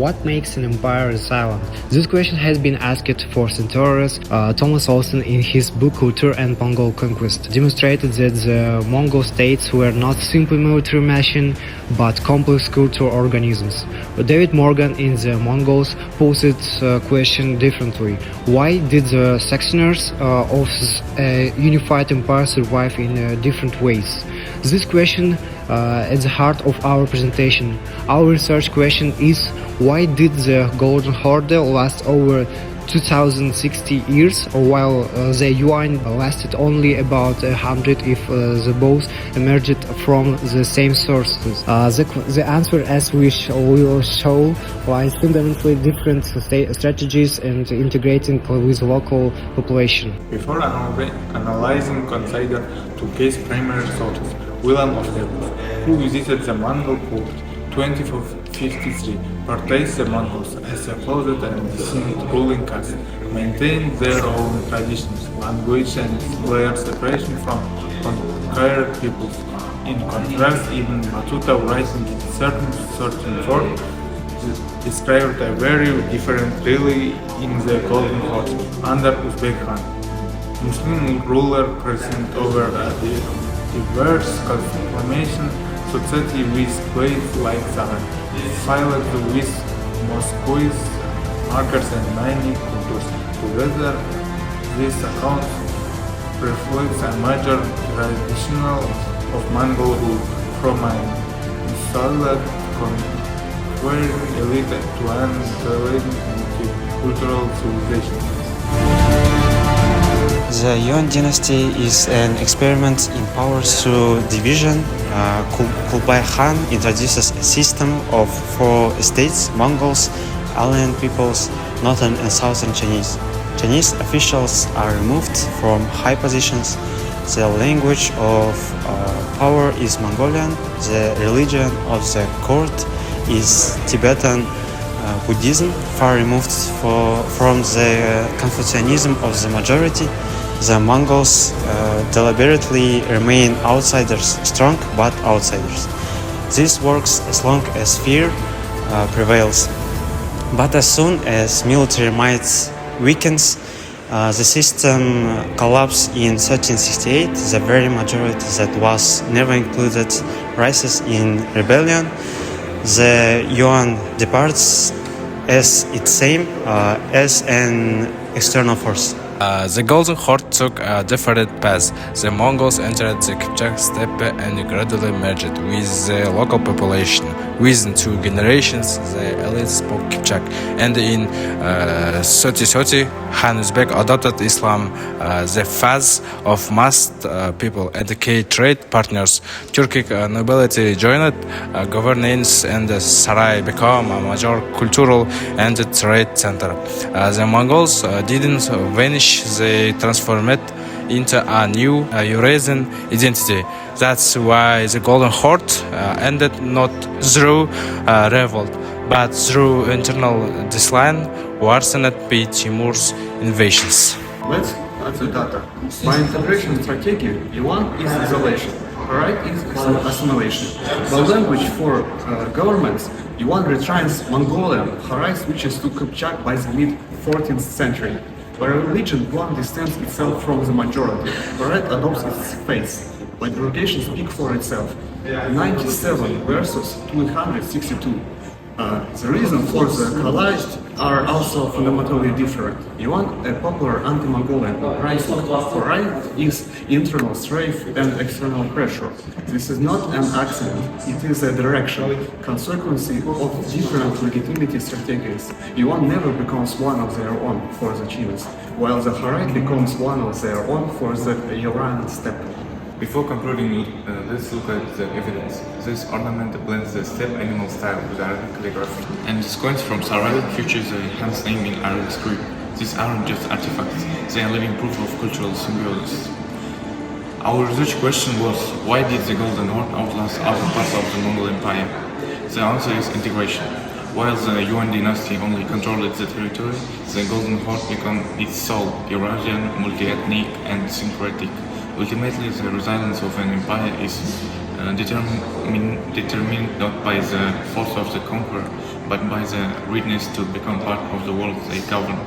What makes an empire resilient? This question has been asked for centuries. Thomas Olsen, in his book Culture and Mongol Conquest, demonstrated that the Mongol states were not simply military machine, but complex cultural organisms. David Morgan in The Mongols posed the question differently. Why did the successors of a unified empire survive in different ways? This question at the heart of our presentation. Our research question is: why did the Golden Horde last over 2060 years, while the Yuan lasted only about 100 if the both emerged from the same sources? The answer, as we will show, lies fundamentally different strategies and integrating with local population. Before analyzing, consider two case primary sources. William of Naples, who visited the Mongol court 2453, portrays the Mongols as a closet and distinct ruling caste, maintained their own traditions, language, and clear separation from conquered peoples. In contrast, Ibn Battuta, writing in 1334, described a very different reality in the Golden Horde under Uzbek Khan. Muslim ruler present over a diverse conformation society with places like Zara, filled with mosques, markers, and many cultures. Together, this account reflects a major traditional of Mongol rule, from an installed conquering elite to an intelligent multicultural civilization. The Yuan dynasty is an experiment in power through division. Kublai Khan introduces a system of 4 estates: Mongols, Arlan peoples, Northern and Southern Chinese. Chinese officials are removed from high positions. The language of power is Mongolian. The religion of the court is Tibetan Buddhism, far removed from the Confucianism of the majority. The Mongols deliberately remain outsiders, strong but outsiders. This works as long as fear prevails. But as soon as military might weakens, the system collapses in 1368. The very majority that was never included rises in rebellion. The Yuan departs as its same as an external force. The Golden Horde took a different path. The Mongols entered the Kipchak steppe and gradually merged with the local population. Within 2 generations, the elite spoke Kipchak, and in 3030, Khan Uzbek adopted Islam, the faith of most people, and key trade partners. Turkic nobility joined governance, and Sarai became a major cultural and trade center. The Mongols didn't vanish. They transformed into a new Eurasian identity. That's why the Golden Horde ended not through revolt, but through internal decline worsened by Timur's invasions. Let's add the data. By integration strategy, Yuan is isolation, right is assimilation. By language for governments, Yuan retrains Mongolian, Harai switches to Kipchak by the mid-14th century. By religion, Yuan distances itself from the majority, Harai adopts its faith. By education speaks for itself. 97 versus 262. The reason for the collide are also fundamentally different. Yuan, a popular anti-Mongolian rising, Harai is internal strife and external pressure. This is not an accident, it is a direction, consequence of different legitimity strategies. Yuan never becomes one of their own for the Chinese, while the Harai becomes one of their own for the Eurasian steppe. Before concluding, let's look at the evidence. This ornament blends the steppe animal style with Arabic calligraphy, and these coins from Sarai feature the Han's name in Arabic script. These aren't just artifacts, they are living proof of cultural symbiosis. Our research question was, why did the Golden Horde outlast other parts of the Mongol Empire? The answer is integration. While the Yuan dynasty only controlled the territory, the Golden Horde became its soul, Eurasian, multi-ethnic, and syncretic. Ultimately, the resilience of an empire is determined not by the force of the conqueror, but by the readiness to become part of the world they govern.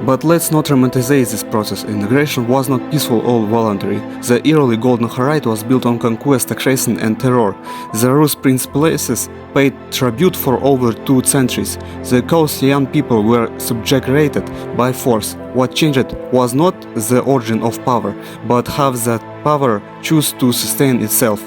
But let's not romanticize this process. Integration was not peaceful or voluntary. The early Golden Horde was built on conquest, aggression and terror. The Rus princes paid tribute for over 2 centuries. The Caucasian people were subjugated by force. What changed was not the origin of power, but how that power chose to sustain itself.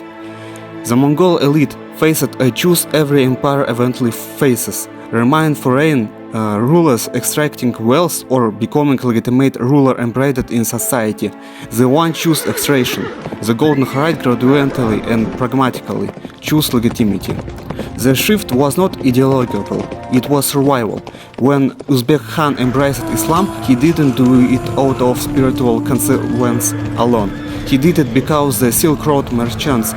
The Mongol elite faced a choice every empire eventually faces: remain foreign rulers extracting wealth or becoming legitimate ruler embedded in society. The one chose extraction. The Golden Horde gradually and pragmatically chose legitimacy. The shift was not ideological, it was survival. When Uzbek Khan embraced Islam, he didn't do it out of spiritual consequence alone. He did it because the Silk Road merchants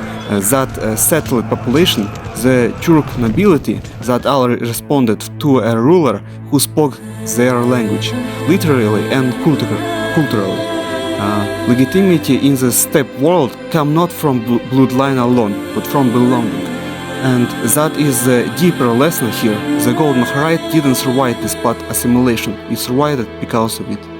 that settled population, the Turk nobility that all responded to a ruler who spoke their language, literally and culturally. Legitimacy in the steppe world come not from bloodline alone, but from belonging. And that is the deeper lesson here. The Golden Horde didn't survive despite assimilation, it survived because of it.